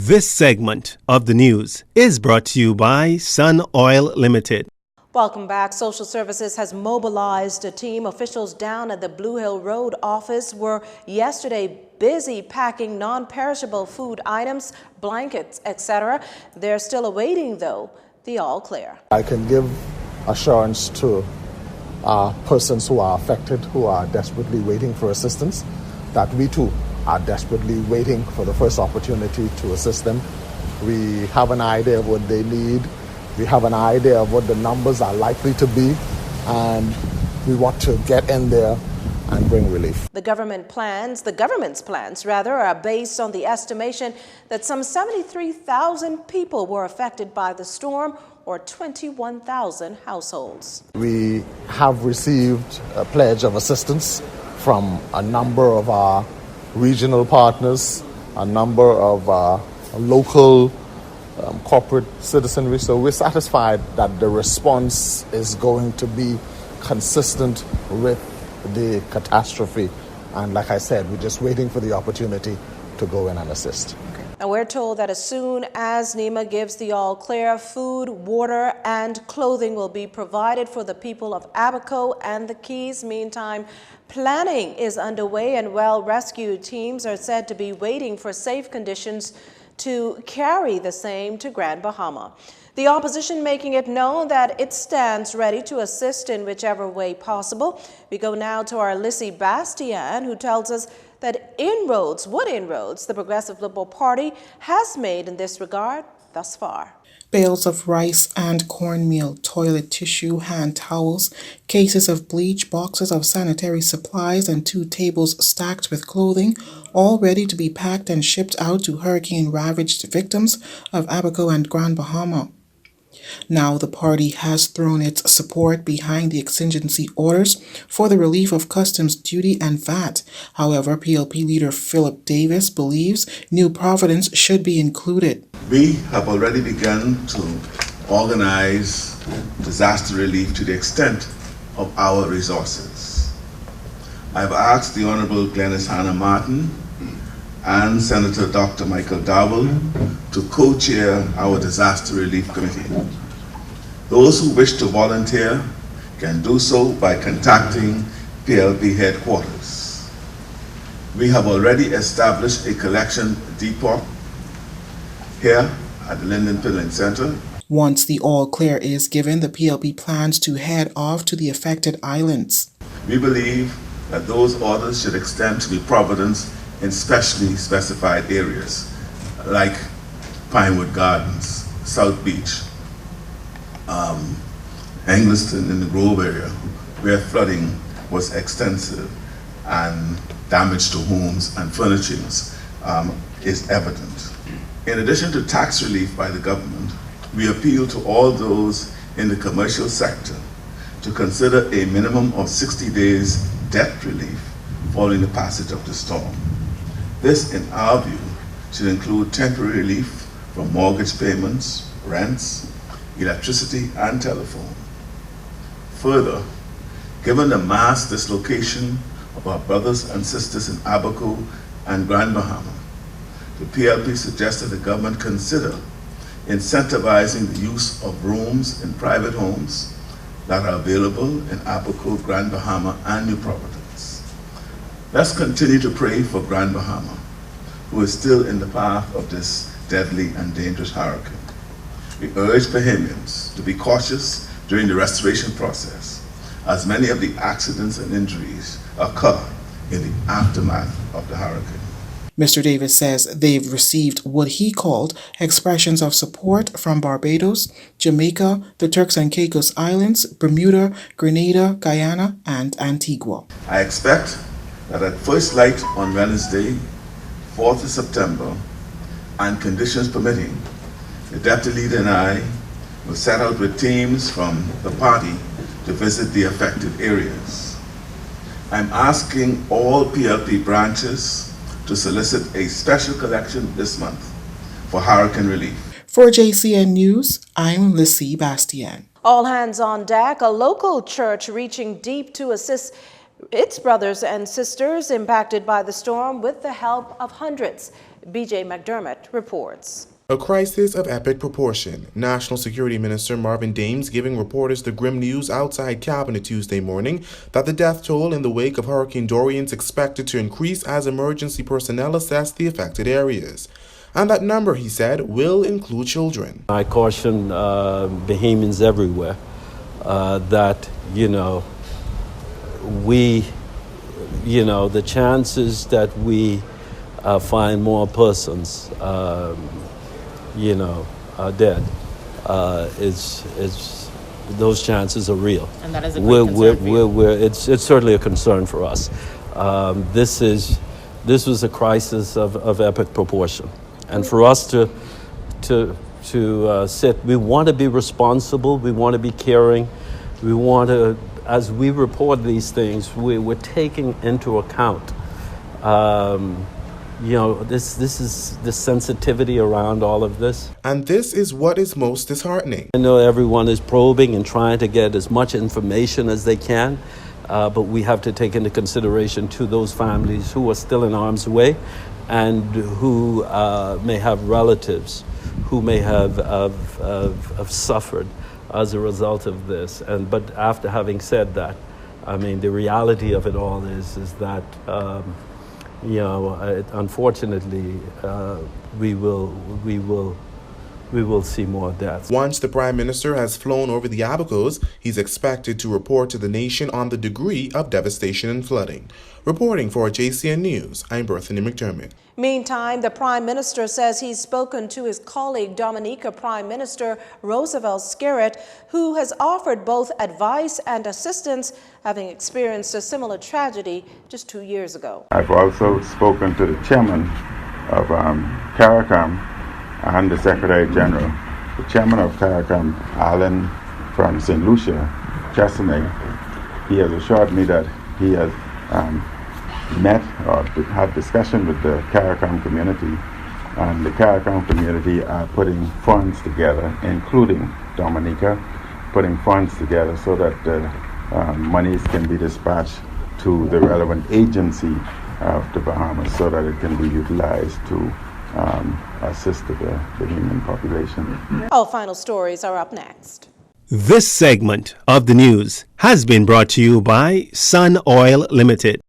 This segment of the news is brought to you by Sun Oil Limited. Welcome back. Social Services has mobilized a team. Officials down at the Blue Hill Road office were yesterday busy packing non-perishable food items, blankets, etc. They're still awaiting, though, the all clear. I can give assurance to persons who are affected, who are desperately waiting for assistance, that we too are desperately waiting for the first opportunity to assist them. We have an idea of what they need. We have an idea of what the numbers are likely to be, and we want to get in there and bring relief. The government's plans are based on the estimation that some 73,000 people were affected by the storm, or 21,000 households. We have received a pledge of assistance from a number of our regional partners, a number of local corporate citizenry. So we're satisfied that the response is going to be consistent with the catastrophe. And like I said, we're just waiting for the opportunity to go in and assist. And we're told that as soon as NEMA gives the all clear, food, water, and clothing will be provided for the people of Abaco and the Keys. Meantime, planning is underway, and rescue teams are said to be waiting for safe conditions to carry the same to Grand Bahama. The opposition making it known that it stands ready to assist in whichever way possible. We go now to our Lissy Bastian, who tells us that what inroads the Progressive Liberal Party has made in this regard thus far. Bales of rice and cornmeal, toilet tissue, hand towels, cases of bleach, boxes of sanitary supplies, and 2 tables stacked with clothing, all ready to be packed and shipped out to hurricane-ravaged victims of Abaco and Grand Bahama. Now the party has thrown its support behind the exigency orders for the relief of customs duty and VAT. However, PLP leader Philip Davis believes New Providence should be included. We have already begun to organize disaster relief to the extent of our resources. I've asked the Honorable Glenys Hannah Martin and Senator Dr. Michael Dowell to co-chair our Disaster Relief Committee. Those who wish to volunteer can do so by contacting PLP headquarters. We have already established a collection depot here at the Linden Filling Center. Once the all clear is given, the PLP plans to head off to the affected islands. We believe that those orders should extend to New Providence in specially specified areas like Pinewood Gardens, South Beach, Engliston in the Grove area, where flooding was extensive and damage to homes and furnishings is evident. In addition to tax relief by the government, we appeal to all those in the commercial sector to consider a minimum of 60 days debt relief following the passage of the storm. This, in our view, should include temporary relief from mortgage payments, rents, electricity, and telephone. Further, given the mass dislocation of our brothers and sisters in Abaco and Grand Bahama, the PLP suggests that the government consider incentivizing the use of rooms in private homes that are available in Abaco, Grand Bahama, and New Providence. Let's continue to pray for Grand Bahama, who is still in the path of this deadly and dangerous hurricane. We urge Bahamians to be cautious during the restoration process, as many of the accidents and injuries occur in the aftermath of the hurricane. Mr. Davis says they've received what he called expressions of support from Barbados, Jamaica, the Turks and Caicos Islands, Bermuda, Grenada, Guyana, and Antigua. I expect that at first light on Wednesday, 4th of September, and conditions permitting, the Deputy Leader and I will set out with teams from the party to visit the affected areas. I'm asking all PLP branches to solicit a special collection this month for hurricane relief. For JCN News, I'm Lissy Bastian. All hands on deck, a local church reaching deep to assist its brothers and sisters impacted by the storm with the help of hundreds. BJ McDermott reports. A crisis of epic proportion. National Security Minister Marvin Dames giving reporters the grim news outside Cabinet Tuesday morning that the death toll in the wake of Hurricane Dorian is expected to increase as emergency personnel assess the affected areas. And that number, he said, will include children. I caution Bahamians everywhere that, the chances that we find more persons are dead, those chances are real. And that is a great concern for you. It's certainly a concern for us. This was a crisis of epic proportion. And for us to sit, we want to be responsible, we want to be caring, we want to, as we report these things, we're taking into account this is the sensitivity around all of this. And this is what is most disheartening. I know everyone is probing and trying to get as much information as they can, but we have to take into consideration to those families who are still in harm's way and who may have relatives who may have suffered as a result of this. But after having said that, I mean, the reality of it all is that unfortunately, we will see more deaths. Once the Prime Minister has flown over the Abacos, he's expected to report to the nation on the degree of devastation and flooding. Reporting for JCN News, I'm Berthany McDermott. Meantime, the Prime Minister says he's spoken to his colleague Dominica Prime Minister Roosevelt Skerritt, who has offered both advice and assistance, having experienced a similar tragedy just 2 years ago. I've also spoken to the chairman of CARICOM and the Secretary General. The chairman of CARICOM, Alan from St. Lucia, Chesapeake, he has assured me that he has met or had discussion with the CARICOM community, and the CARICOM community are putting funds together, including Dominica, putting funds together so that monies can be dispatched to the relevant agency of the Bahamas so that it can be utilized to assist the Bahamian population. All final stories are up next. This segment of the news has been brought to you by Sun Oil Limited.